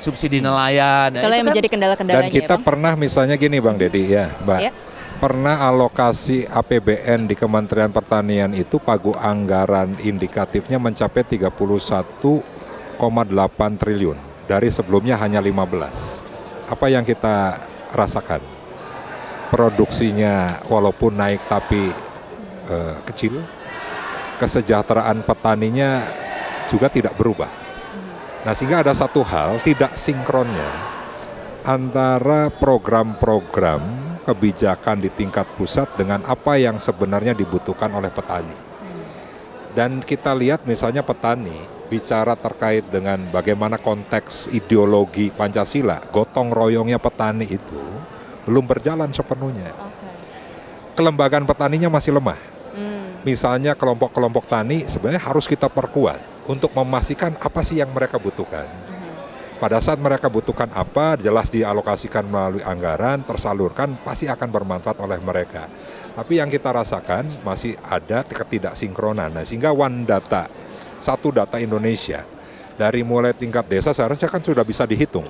subsidi nelayan. Itulah yang menjadi kendala-kendalanya. Dan kita ya, Bang? pernah misalnya gini Bang Deddy ya, Mbak. Ya. Pernah alokasi APBN di Kementerian Pertanian itu pagu anggaran indikatifnya mencapai 31,8 triliun. Dari sebelumnya hanya 15. Apa yang kita rasakan? Produksinya walaupun naik tapi kecil. Kesejahteraan petaninya juga tidak berubah. Nah, sehingga ada satu hal tidak sinkronnya antara program-program kebijakan di tingkat pusat dengan apa yang sebenarnya dibutuhkan oleh petani. Dan kita lihat misalnya petani bicara terkait dengan bagaimana konteks ideologi Pancasila, gotong royongnya petani itu belum berjalan sepenuhnya. Kelembagaan petaninya masih lemah. Misalnya kelompok-kelompok tani sebenarnya harus kita perkuat untuk memastikan apa sih yang mereka butuhkan. Pada saat mereka butuhkan apa, jelas dialokasikan melalui anggaran, tersalurkan, pasti akan bermanfaat oleh mereka. Tapi yang kita rasakan masih ada ketidaksinkronan. Nah, sehingga One Data, satu data Indonesia, dari mulai tingkat desa seharusnya kan sudah bisa dihitung.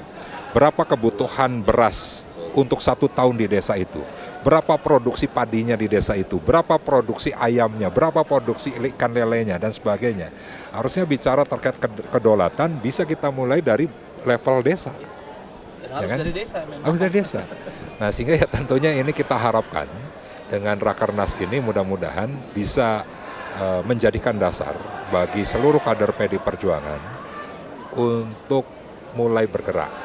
Berapa kebutuhan beras untuk 1 tahun di desa itu, berapa produksi padinya di desa itu, berapa produksi ayamnya, berapa produksi ikan lelenya, dan sebagainya. Harusnya bicara terkait kedaulatan bisa kita mulai dari level desa. Dan harus Ya kan? dari desa memang. Harus dari desa. Nah, sehingga ya tentunya ini kita harapkan dengan Rakernas ini mudah-mudahan bisa menjadikan dasar bagi seluruh kader PD Perjuangan untuk mulai bergerak.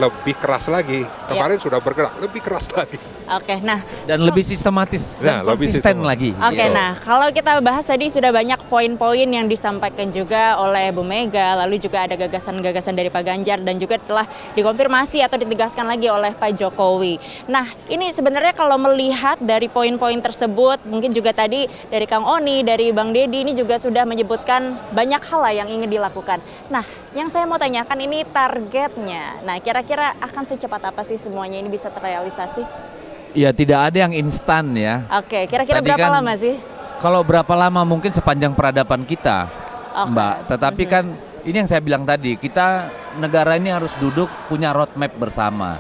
Lebih keras lagi. Kemarin sudah bergerak, lebih keras lagi. Oke, nah. Dan lebih sistematis dan lebih konsisten sistematis. lagi. Oke, nah kalau kita bahas tadi sudah banyak poin-poin yang disampaikan juga oleh Bu Mega, lalu juga ada gagasan-gagasan dari Pak Ganjar dan juga telah dikonfirmasi atau ditegaskan lagi oleh Pak Jokowi. Nah, ini sebenarnya kalau melihat dari poin-poin tersebut, mungkin juga tadi dari Kang Oni, dari Bang Deddy ini juga sudah menyebutkan banyak hal lah yang ingin dilakukan. Nah, yang saya mau tanyakan ini targetnya. Nah, kira-kira akan secepat apa sih semuanya ini bisa terrealisasi? Ya tidak ada yang instan ya. Oke, kira-kira Tadi berapa kan, lama sih? Kalau berapa lama mungkin sepanjang peradaban kita, Mbak. Tetapi kan ini yang saya bilang tadi, kita negara ini harus duduk punya roadmap bersama.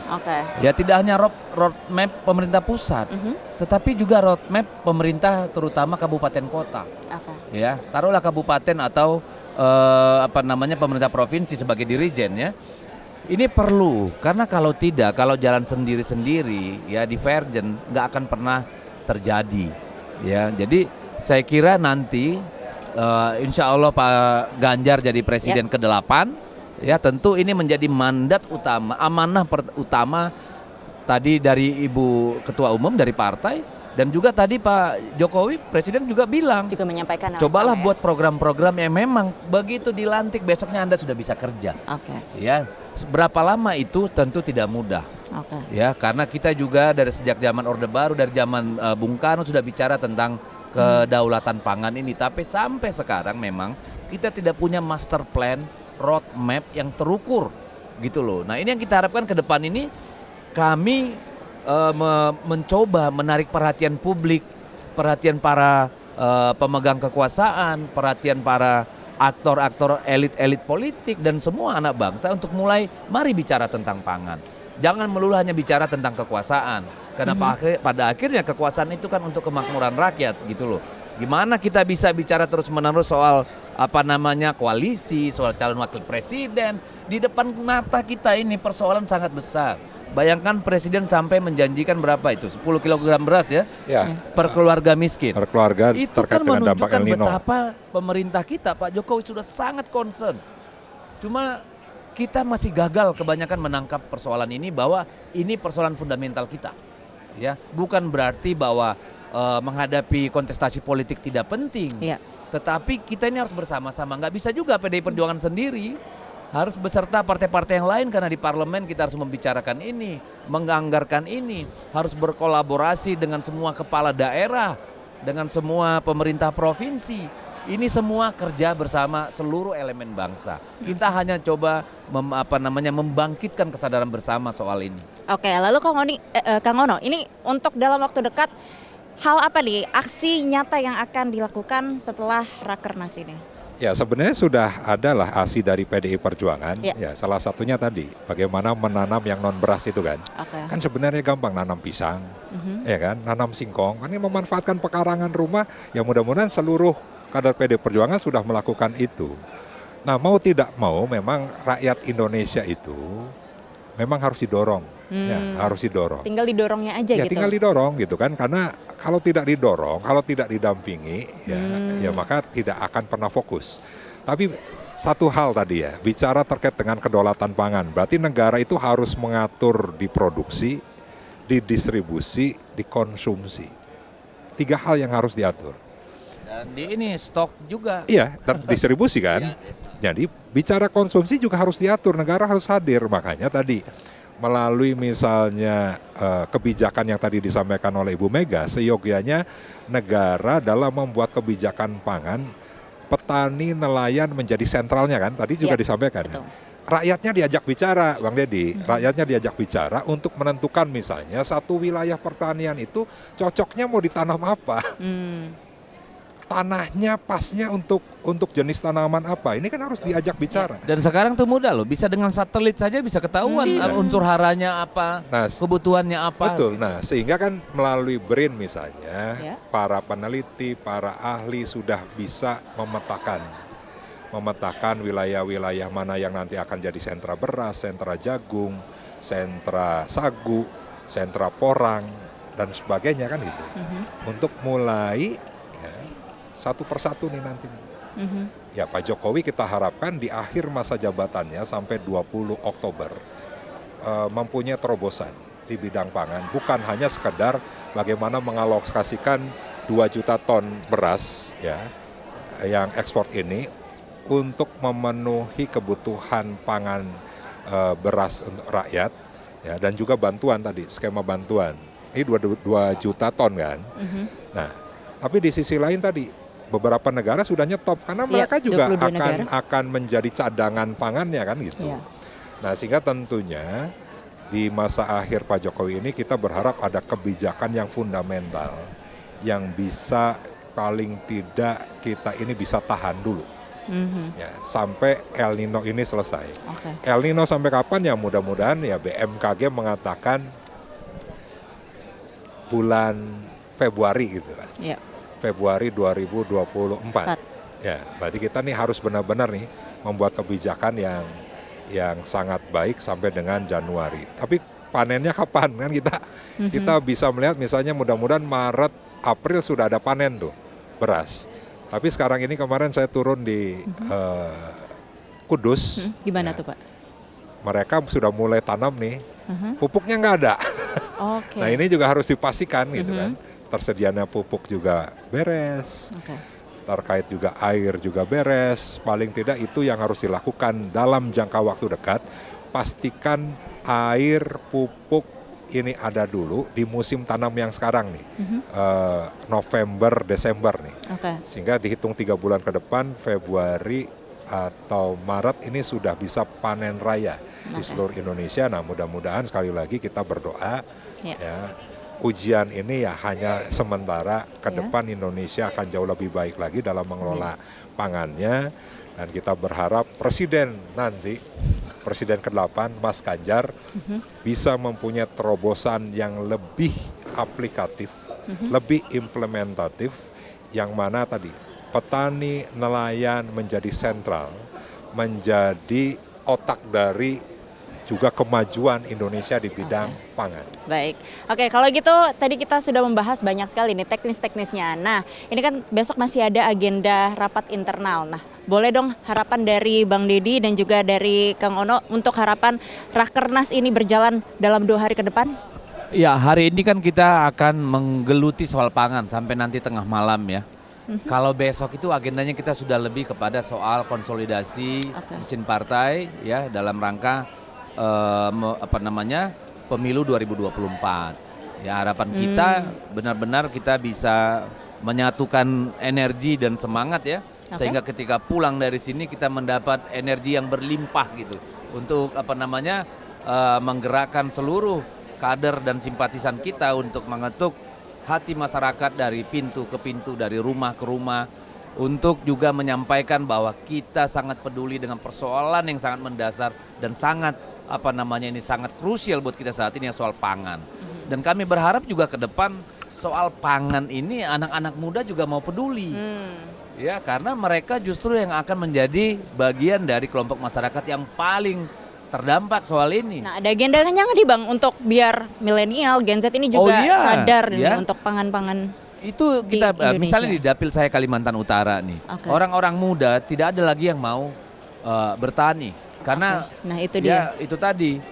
Ya tidak hanya roadmap pemerintah pusat, tetapi juga roadmap pemerintah terutama kabupaten kota. Ya, taruhlah kabupaten atau pemerintah provinsi sebagai dirijen ya. Ini perlu, karena kalau tidak, kalau jalan sendiri-sendiri, ya divergen, nggak akan pernah terjadi. Ya, jadi saya kira nanti, insya Allah Pak Ganjar jadi presiden ke-8, ya tentu ini menjadi mandat utama, amanah utama tadi dari Ibu Ketua Umum dari partai, dan juga tadi Pak Jokowi presiden juga bilang, juga menyampaikan cobalah buat program-program yang memang begitu dilantik besoknya Anda sudah bisa kerja. Ya. Berapa lama itu tentu tidak mudah, ya karena kita juga dari sejak zaman Orde Baru, dari zaman Bung Karno sudah bicara tentang kedaulatan pangan ini, tapi sampai sekarang memang kita tidak punya master plan, roadmap yang terukur, gitu loh. Nah ini yang kita harapkan ke depan ini, kami mencoba menarik perhatian publik, perhatian para pemegang kekuasaan, perhatian para aktor-aktor elit-elit politik dan semua anak bangsa untuk mulai mari bicara tentang pangan. Jangan melulu hanya bicara tentang kekuasaan. Karena pada akhirnya kekuasaan itu kan untuk kemakmuran rakyat gitu loh. Gimana kita bisa bicara terus-menerus soal koalisi, soal calon wakil presiden. Di depan mata kita ini persoalan sangat besar. Bayangkan presiden sampai menjanjikan berapa itu? 10 kg beras ya? Per keluarga miskin. Per keluarga itu terkait kan dengan dampak menunjukkan El Nino. betapa pemerintah kita, Pak Jokowi sudah sangat concern. Cuma kita masih gagal kebanyakan menangkap persoalan ini, bahwa ini persoalan fundamental kita. Ya, bukan berarti bahwa menghadapi kontestasi politik tidak penting. Tetapi kita ini harus bersama-sama. Nggak bisa juga PDI Perjuangan sendiri. Harus beserta partai-partai yang lain, karena di parlemen kita harus membicarakan ini, menganggarkan ini, harus berkolaborasi dengan semua kepala daerah, dengan semua pemerintah provinsi. Ini semua kerja bersama seluruh elemen bangsa. Kita hanya coba membangkitkan kesadaran bersama soal ini. Oke, lalu Kang Ono, ini untuk dalam waktu dekat hal apa nih aksi nyata yang akan dilakukan setelah Rakernas ini? Ya sebenarnya sudah adalah ASI dari PDI Perjuangan. Ya. Ya salah satunya tadi bagaimana menanam yang non beras itu kan. Kan sebenarnya gampang nanam pisang, ya kan, nanam singkong. Kan ini memanfaatkan pekarangan rumah. Ya mudah-mudahan seluruh kader PDI Perjuangan sudah melakukan itu. Nah mau tidak mau memang rakyat Indonesia itu memang harus didorong. Ya, harus didorong. Tinggal didorongnya aja ya, gitu. Tinggal didorong gitu kan, karena kalau tidak didorong, kalau tidak didampingi, ya maka tidak akan pernah fokus. Tapi satu hal tadi ya, bicara terkait dengan kedaulatan pangan, berarti negara itu harus mengatur di produksi, di distribusi, di konsumsi. 3 hal yang harus diatur. Dan di ini stok juga. Iya, distribusi kan. Jadi bicara konsumsi juga harus diatur, negara harus hadir. Makanya tadi melalui misalnya kebijakan yang tadi disampaikan oleh Ibu Mega, seyogyanya negara dalam membuat kebijakan pangan, petani, nelayan menjadi sentralnya kan, tadi juga disampaikan. Betul. Rakyatnya diajak bicara, Bang Deddy, rakyatnya diajak bicara untuk menentukan misalnya satu wilayah pertanian itu cocoknya mau ditanam apa. Tanahnya pasnya untuk jenis tanaman apa, ini kan harus diajak bicara. Dan sekarang tuh mudah loh, bisa dengan satelit saja bisa ketahuan unsur haranya apa, kebutuhannya apa. Betul, nah sehingga kan melalui BRIN misalnya, para peneliti, para ahli sudah bisa memetakan wilayah-wilayah mana yang nanti akan jadi sentra beras, sentra jagung, sentra sagu, sentra porang, dan sebagainya kan itu. Untuk mulai satu persatu nih nanti. Ya Pak Jokowi kita harapkan di akhir masa jabatannya sampai 20 Oktober mempunyai terobosan di bidang pangan. Bukan hanya sekedar bagaimana mengalokasikan 2 juta ton beras ya yang ekspor ini untuk memenuhi kebutuhan pangan beras untuk rakyat ya, dan juga bantuan tadi, skema bantuan. Ini 2 juta ton kan. Nah, tapi di sisi lain tadi beberapa negara sudah nyetop karena mereka juga akan menjadi cadangan pangannya kan gitu. Nah sehingga tentunya di masa akhir Pak Jokowi ini kita berharap ada kebijakan yang fundamental yang bisa paling tidak kita ini bisa tahan dulu ya, sampai El Nino ini selesai. El Nino sampai kapan ya, mudah-mudahan ya BMKG mengatakan bulan Februari gitu kan. Februari 2024. Ya, berarti kita nih harus benar-benar nih membuat kebijakan yang sangat baik sampai dengan Januari. Tapi panennya kapan kan kita bisa melihat misalnya mudah-mudahan Maret, April sudah ada panen tuh beras. Tapi sekarang ini kemarin saya turun di Kudus. Gimana tuh Pak? Mereka sudah mulai tanam nih, pupuknya nggak ada. Nah ini juga harus dipastikan gitu kan. Tersedianya pupuk juga beres, terkait juga air juga beres. Paling tidak itu yang harus dilakukan dalam jangka waktu dekat. Pastikan air, pupuk ini ada dulu di musim tanam yang sekarang nih, November, Desember nih. Sehingga dihitung 3 bulan ke depan, Februari atau Maret ini sudah bisa panen raya di seluruh Indonesia. Nah mudah-mudahan sekali lagi kita berdoa ya. Ujian ini ya hanya sementara, ke depan Indonesia akan jauh lebih baik lagi dalam mengelola pangannya, dan kita berharap Presiden nanti, Presiden ke-8 Mas Ganjar bisa mempunyai terobosan yang lebih aplikatif, lebih implementatif, yang mana tadi petani, nelayan menjadi sentral, menjadi otak dari juga kemajuan Indonesia di bidang pangan. Baik, kalau gitu tadi kita sudah membahas banyak sekali nih teknis-teknisnya. Nah, ini kan besok masih ada agenda rapat internal. Nah, boleh dong harapan dari Bang Deddy dan juga dari Kang Ono untuk harapan Rakernas ini berjalan dalam 2 hari ke depan? Ya, hari ini kan kita akan menggeluti soal pangan sampai nanti tengah malam ya. Kalau besok itu agendanya kita sudah lebih kepada soal konsolidasi mesin partai ya dalam rangka pemilu 2024. Ya harapan kita benar-benar kita bisa menyatukan energi dan semangat ya, sehingga ketika pulang dari sini kita mendapat energi yang berlimpah gitu untuk menggerakkan seluruh kader dan simpatisan kita untuk mengetuk hati masyarakat dari pintu ke pintu, dari rumah ke rumah, untuk juga menyampaikan bahwa kita sangat peduli dengan persoalan yang sangat mendasar dan sangat ini sangat krusial buat kita saat ini, soal pangan. Dan kami berharap juga ke depan soal pangan ini anak-anak muda juga mau peduli. Ya, karena mereka justru yang akan menjadi bagian dari kelompok masyarakat yang paling terdampak soal ini. Nah, ada agendanya nggak nih Bang untuk biar milenial, Gen Z ini juga sadar nih untuk pangan-pangan? Itu kita misalnya di dapil saya Kalimantan Utara nih, orang-orang muda tidak ada lagi yang mau bertani karena nah itu dia. Itu tadi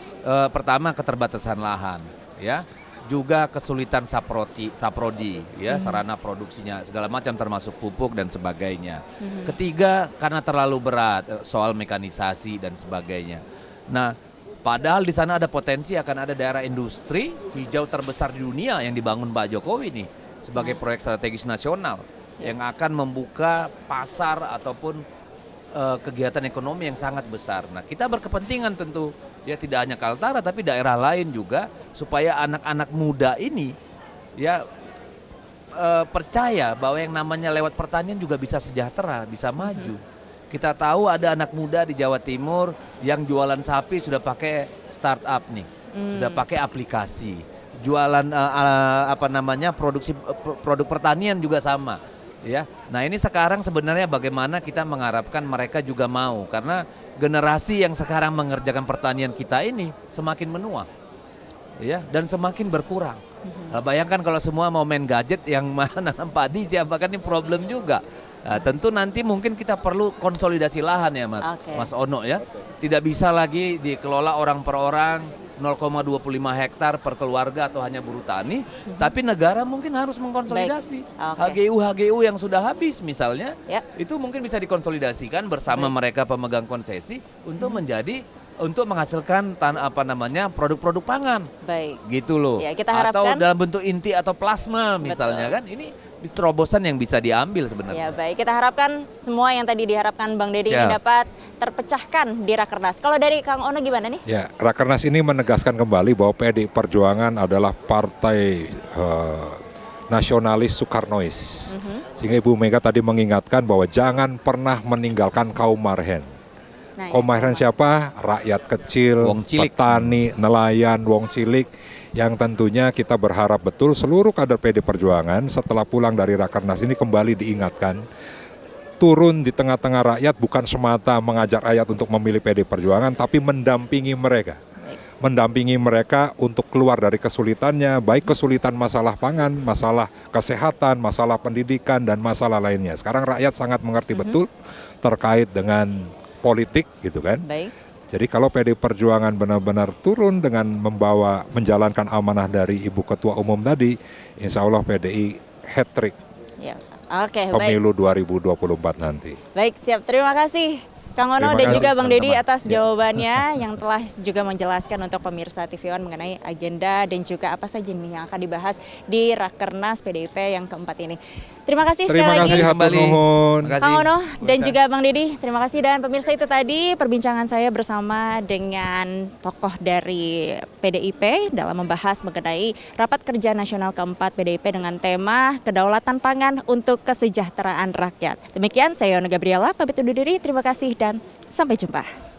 pertama keterbatasan lahan, ya. Juga kesulitan saprodi, ya, sarana produksinya segala macam termasuk pupuk dan sebagainya. Ketiga, karena terlalu berat soal mekanisasi dan sebagainya. Nah, padahal di sana ada potensi akan ada daerah industri hijau terbesar di dunia yang dibangun Pak Jokowi nih sebagai proyek strategis nasional yang akan membuka pasar ataupun kegiatan ekonomi yang sangat besar. Nah, kita berkepentingan tentu ya tidak hanya Kaltara tapi daerah lain juga supaya anak-anak muda ini ya percaya bahwa yang namanya lewat pertanian juga bisa sejahtera, bisa maju. Kita tahu ada anak muda di Jawa Timur yang jualan sapi sudah pakai startup nih, sudah pakai aplikasi. Jualan produksi produk pertanian juga sama. Ya, nah ini sekarang sebenarnya bagaimana kita mengharapkan mereka juga mau, karena generasi yang sekarang mengerjakan pertanian kita ini semakin menua, ya, dan semakin berkurang. Nah, bayangkan kalau semua mau main gadget yang menanam padi, siapa kan ini problem juga. Nah, tentu nanti mungkin kita perlu konsolidasi lahan ya Mas Ono ya, tidak bisa lagi dikelola orang per orang. 0,25 hektar per keluarga atau hanya buruh tani, tapi negara mungkin harus mengkonsolidasi HGU yang sudah habis misalnya, itu mungkin bisa dikonsolidasikan bersama mereka pemegang konsesi untuk untuk menghasilkan produk-produk pangan. Gitu loh. Ya, kita harapkan, atau dalam bentuk inti atau plasma misalnya kan, ini terobosan yang bisa diambil sebenarnya. Ya baik, kita harapkan semua yang tadi diharapkan Bang Deddy ini dapat terpecahkan di Rakernas. Kalau dari Kang Ono gimana nih? Ya, Rakernas ini menegaskan kembali bahwa PDI Perjuangan adalah partai nasionalis Soekarnois. Sehingga Ibu Mega tadi mengingatkan bahwa jangan pernah meninggalkan kaum marhen. Kaum marhen siapa? Rakyat kecil, petani, nelayan, wong cilik. Yang tentunya kita berharap betul seluruh kader PD Perjuangan setelah pulang dari Rakernas ini kembali diingatkan, turun di tengah-tengah rakyat bukan semata mengajak rakyat untuk memilih PD Perjuangan, tapi mendampingi mereka. Mendampingi mereka untuk keluar dari kesulitannya, baik kesulitan masalah pangan, masalah kesehatan, masalah pendidikan, dan masalah lainnya. Sekarang rakyat sangat mengerti betul terkait dengan politik gitu kan. Jadi kalau PDI Perjuangan benar-benar turun dengan menjalankan amanah dari Ibu Ketua Umum tadi, insya Allah PDI hat-trick pemilu 2024 nanti. Baik, siap. Terima kasih Kang Ono dan juga Bang Deddy atas jawabannya yang telah juga menjelaskan untuk pemirsa TV One mengenai agenda dan juga apa saja nih yang akan dibahas di Rakernas PDIP yang keempat ini. Terima kasih sekali lagi Kang Ono dan juga Bang Deddy. Terima kasih, dan pemirsa itu tadi perbincangan saya bersama dengan tokoh dari PDIP dalam membahas mengenai Rapat Kerja Nasional keempat PDIP dengan tema Kedaulatan Pangan untuk Kesejahteraan Rakyat. Demikian saya Yona Gabriela, pamit undur diri. Terima kasih dan sampai jumpa.